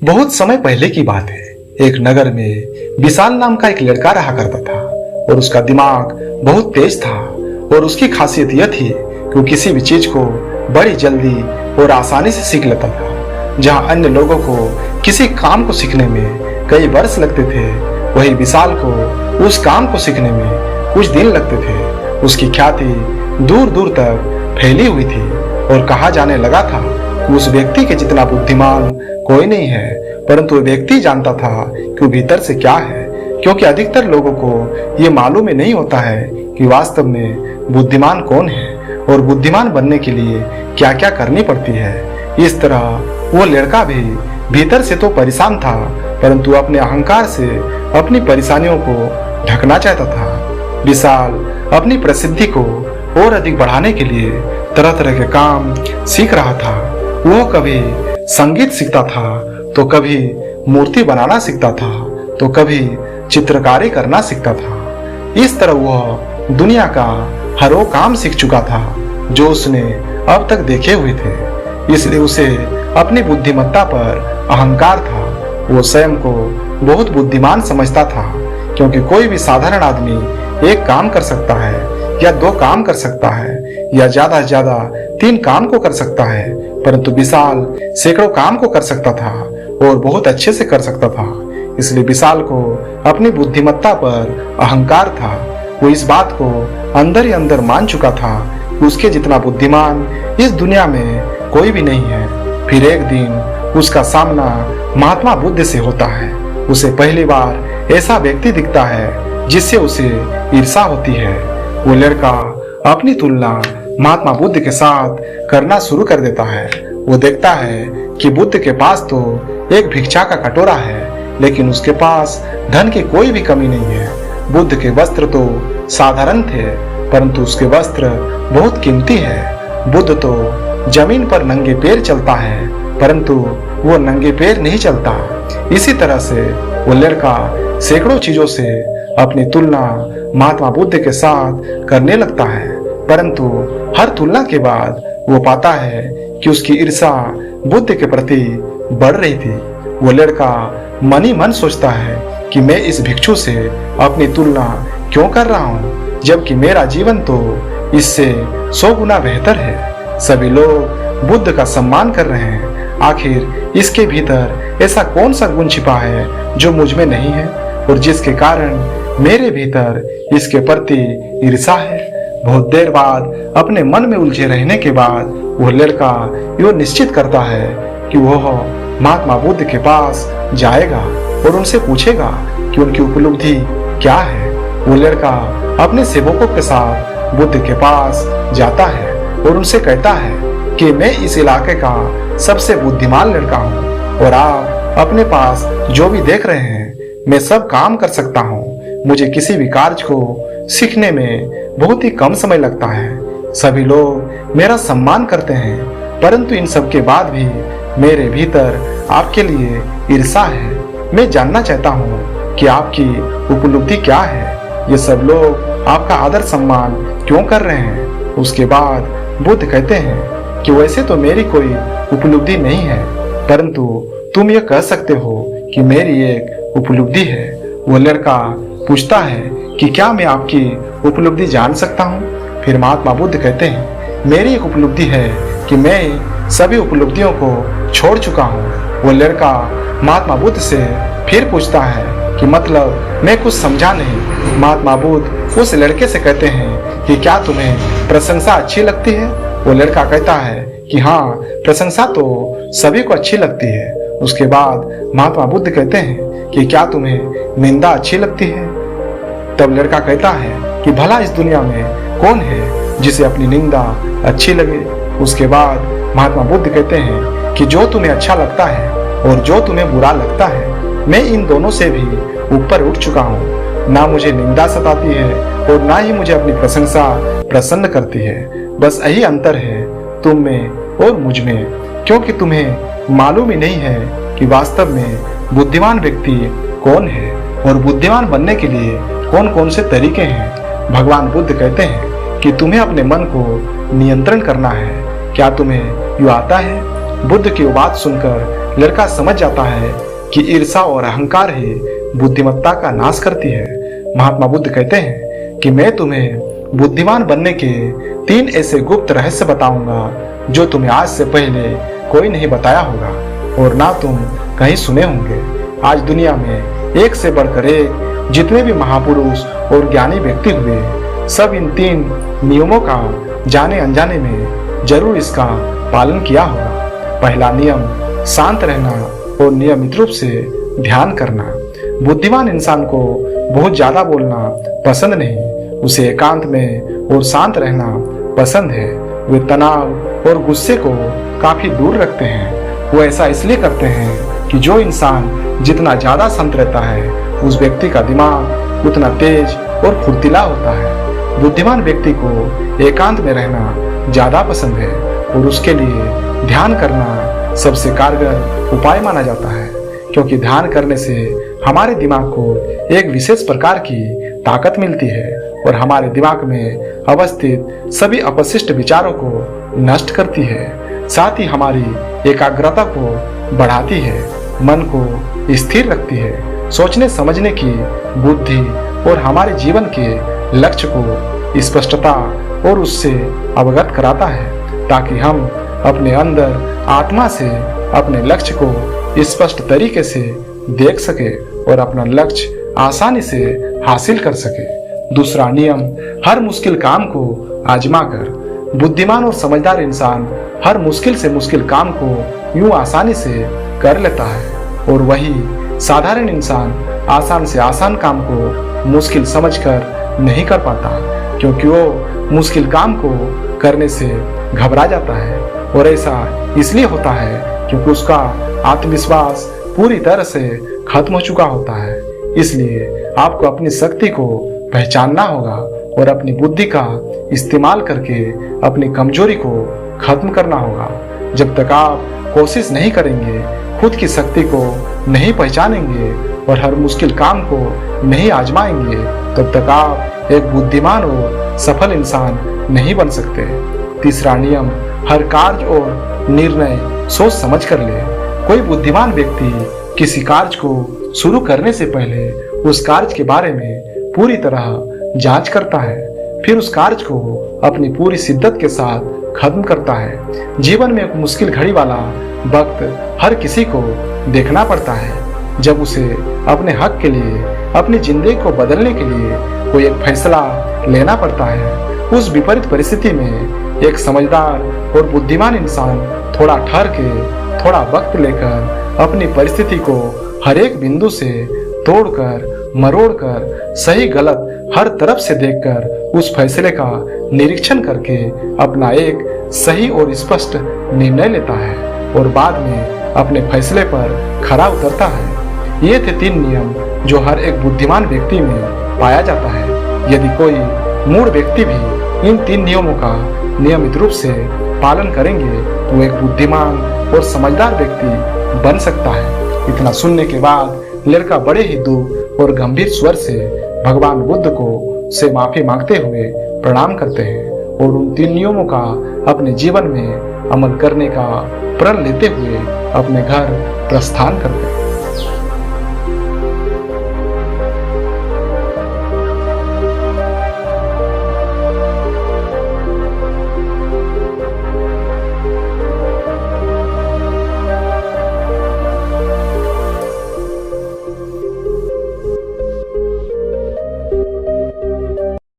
बहुत समय पहले की बात है। एक नगर में विशाल नाम का एक लड़का रहा करता था और उसका दिमाग बहुत तेज था। और उसकी खासियत यह थी कि वो किसी भी चीज को बड़ी जल्दी और आसानी से सीख लेता था। जहां अन्य लोगों को किसी काम को सीखने में कई वर्ष लगते थे, वही विशाल को उस काम को सीखने में कुछ दिन लगते थे। उसकी ख्याति दूर दूर तक फैली हुई थी और कहा जाने लगा था कि उस व्यक्ति के जितना बुद्धिमान कोई नहीं है। परंतु वह व्यक्ति जानता था कि वो भीतर से क्या है, क्योंकि अधिकतर लोगों को ये मालूम ही नहीं होता है कि वास्तव में बुद्धिमान कौन है और बुद्धिमान बनने के लिए क्या क्या करनी पड़ती है। इस तरह वो लड़का भी भीतर से तो परेशान था, परंतु अपने अहंकार से अपनी परेशानियों को ढकना चाहता था। विशाल अपनी प्रसिद्धि को और अधिक बढ़ाने के लिए तरह तरह के काम सीख रहा था। वो कभी संगीत सीखता था, तो कभी मूर्ति बनाना सीखता था, तो कभी चित्रकारी करना सीखता था। इस तरह वह दुनिया का हर वो काम सीख चुका था जो उसने अब तक देखे हुए थे। इसलिए उसे अपनी बुद्धिमत्ता पर अहंकार था। वो स्वयं को बहुत बुद्धिमान समझता था, क्योंकि कोई भी साधारण आदमी एक काम कर सकता है या दो काम कर सकता है या ज्यादा से ज्यादा 3 काम को कर सकता है, परंतु विशाल सैकड़ों काम को कर सकता था और बहुत अच्छे से कर सकता था। इसलिए विशाल को अपनी बुद्धिमत्ता पर अहंकार था। वो इस बात को अंदर ही अंदर मान चुका था कि उसके जितना बुद्धिमान इस दुनिया में कोई भी नहीं है। फिर एक दिन उसका सामना महात्मा बुद्ध से होता है। उसे पहली बार ऐसा व्यक्ति दिखता है जिससे उसे ईर्ष्या होती है। वो लड़का अपनी तुलना महात्मा बुद्ध के साथ करना शुरू कर देता है। वो देखता है कि बुद्ध के पास तो एक भिक्षा का कटोरा है, लेकिन उसके पास धन की कोई भी कमी नहीं है। बुद्ध के वस्त्र तो साधारण थे, परंतु उसके वस्त्र बहुत कीमती है। बुद्ध तो जमीन पर नंगे पैर चलता है, परंतु वो नंगे पैर नहीं चलता। इसी तरह से वो लड़का सैकड़ों चीजों से अपनी तुलना महात्मा बुद्ध के साथ करने लगता है, परंतु हर तुलना के बाद वो पाता है कि उसकी ईर्ष्या बुद्ध के प्रति बढ़ रही थी। वो लड़का मन ही मन सोचता है कि मैं इस भिक्षु से अपनी तुलना क्यों कर रहा हूँ, जबकि मेरा जीवन तो इससे 100 गुना बेहतर है। सभी लोग बुद्ध का सम्मान कर रहे हैं, आखिर इसके भीतर ऐसा कौन सा गुण छिपा है जो मुझ में नहीं है और जिसके कारण मेरे भीतर इसके प्रति ईर्ष्या है। बहुत देर बाद अपने मन में उलझे रहने के बाद वह लड़का यो निश्चित करता है कि वह महात्मा बुद्ध के पास जाएगा और उनसे पूछेगा कि उनकी उपलब्धि क्या है। वो लड़का अपने सेवकों के साथ बुद्ध के पास जाता है और उनसे कहता है कि मैं इस इलाके का सबसे बुद्धिमान लड़का हूँ और आप अपने पास जो भी देख रहे हैं मैं सब काम कर सकता हूँ। मुझे किसी भी कार्य को सीखने में बहुत ही कम समय लगता है। सभी लोग मेरा सम्मान करते हैं, परंतु इन सब के बाद भी मेरे भीतर आपके लिए ईर्ष्या है। मैं जानना चाहता हूँ कि आपकी उपलब्धि क्या है। ये सब लोग आपका आदर सम्मान क्यों कर रहे हैं। उसके बाद बुद्ध कहते हैं कि वैसे तो मेरी कोई उपलब्धि नहीं है, परंतु तुम ये कह सकते हो कि मेरी एक उपलब्धि है। वो लड़का पूछता है कि क्या मैं आपकी उपलब्धि जान सकता हूँ। फिर महात्मा बुद्ध कहते हैं मेरी एक उपलब्धि है कि मैं सभी उपलब्धियों को छोड़ चुका हूँ। वो लड़का महात्मा बुद्ध से फिर पूछता है कि मतलब मैं कुछ समझा नहीं। महात्मा बुद्ध उस लड़के से कहते हैं कि क्या तुम्हें प्रशंसा अच्छी लगती है। वो लड़का कहता है कि हाँ, प्रशंसा तो सभी को अच्छी लगती है। उसके बाद महात्मा बुद्ध कहते हैं कि क्या तुम्हें निंदा अच्छी लगती है। तब लड़का कहता है कि भला इस दुनिया में कौन है जिसे अपनी निंदा अच्छी लगे। उसके बाद महात्मा बुद्ध कहते हैं कि जो तुम्हें अच्छा लगता है और जो तुम्हें बुरा लगता है, मैं इन दोनों से भी ऊपर उठ चुका हूँ। ना मुझे निंदा सताती है और ना ही मुझे अपनी प्रशंसा प्रसन्न करती है। बस यही अंतर है तुम में और मुझ में, क्योंकि तुम्हें मालूम ही नहीं है कि वास्तव में बुद्धिमान व्यक्ति कौन है और बुद्धिमान बनने के लिए कौन कौन से तरीके हैं। भगवान बुद्ध कहते हैं कि तुम्हें अपने मन को नियंत्रण करना है। क्या तुम्हें यू आता है? बुद्ध की वो बात सुनकर लड़का समझ जाता है कि ईर्ष्या और अहंकार ही बुद्धिमत्ता का नाश करती है। महात्मा बुद्ध कहते हैं कि मैं तुम्हें बुद्धिमान बनने के 3 ऐसे गुप्त रहस्य बताऊंगा जो तुम्हें आज से पहले कोई नहीं बताया होगा और ना तुम कहीं सुने होंगे। आज दुनिया में एक से बढ़कर एक जितने भी महापुरुष और ज्ञानी व्यक्ति हुए, सब इन 3 नियमों का जाने अनजाने में जरूर इसका पालन किया होगा। पहला नियम शांत रहना और नियमित रूप से ध्यान करना। बुद्धिमान इंसान को बहुत ज्यादा बोलना पसंद नहीं, उसे एकांत में और शांत रहना पसंद है। वे तनाव और गुस्से को काफी दूर रखते हैं। वो ऐसा इसलिए करते हैं कि जो इंसान जितना ज्यादा शांत रहता है, उस व्यक्ति का दिमाग उतना तेज और फुर्तीला होता है। बुद्धिमान व्यक्ति को एकांत में रहना ज्यादा पसंद है और उसके लिए ध्यान करना सबसे कारगर उपाय माना जाता है, क्योंकि ध्यान करने से हमारे दिमाग को एक विशेष प्रकार की ताकत मिलती है और हमारे दिमाग में अवस्थित सभी अपशिष्ट विचारों को नष्ट करती है। साथ ही हमारी एकाग्रता को बढ़ाती है, मन को स्थिर रखती है, सोचने समझने की बुद्धि और हमारे जीवन के लक्ष्य को स्पष्टता और उससे अवगत कराता है, ताकि हम अपने अंदर आत्मा से अपने लक्ष्य को स्पष्ट तरीके से देख सके और अपना लक्ष्य आसानी से हासिल कर सके। दूसरा नियम, हर मुश्किल काम को आजमा कर। बुद्धिमान और समझदार इंसान हर मुश्किल से मुश्किल काम को यूं आसानी से कर लेता है और वही साधारण इंसान आसान से आसान काम को मुश्किल समझकर नहीं कर पाता, क्योंकि वो मुश्किल काम को करने से घबरा जाता है और ऐसा इसलिए होता है क्योंकि उसका आत्मविश्वास पूरी तरह से खत्म हो चुका होता है। इसलिए आपको अपनी शक्ति को पहचानना होगा और अपनी बुद्धि का इस्तेमाल करके अपनी कमजोरी को खत्म करना होगा। जब तक आप कोशिश नहीं करेंगे, खुद की शक्ति को नहीं पहचानेंगे और हर मुश्किल काम को नहीं आजमाएंगे, तब तक आप एक बुद्धिमान और सफल इंसान नहीं बन सकते। तीसरा नियम, हर कार्य और निर्णय सोच समझ कर ले। कोई बुद्धिमान व्यक्ति किसी कार्य को शुरू करने से पहले उस कार्य के बारे में पूरी तरह जांच करता है, फिर उस कार्य को अपनी पूरी शिद्दत के साथ खत्म करता है। जीवन में एक मुश्किल घड़ी वाला वक्त हर किसी को देखना पड़ता है, जब उसे अपने हक के लिए, अपनी जिंदगी को बदलने के लिए कोई एक फैसला लेना पड़ता है। उस विपरीत परिस्थिति में एक समझदार और बुद्धिमान इंसान थोड़ा ठहर के, थोड़ा वक्त लेकर अपनी परिस्थिति को हर एक बिंदु से तोड़कर, मरोड़कर, सही गलत हर तरफ से देखकर उस फैसले का निरीक्षण करके अपना एक सही और स्पष्ट निर्णय लेता है और बाद में अपने फैसले पर खरा उतरता है। ये थे 3 नियम जो हर एक बुद्धिमान व्यक्ति में पाया जाता है। यदि कोई मूढ़ व्यक्ति भी इन 3 नियमों का नियमित रूप से पालन करेंगे तो एक बुद्धिमान और समझदार व्यक्ति बन सकता है। इतना सुनने के बाद लड़का बड़े ही दुख और गंभीर स्वर से भगवान बुद्ध को से माफी मांगते हुए प्रणाम करते हैं और उन 3 नियमों का अपने जीवन में अमल करने का प्रण लेते हुए अपने घर प्रस्थान करते हैं।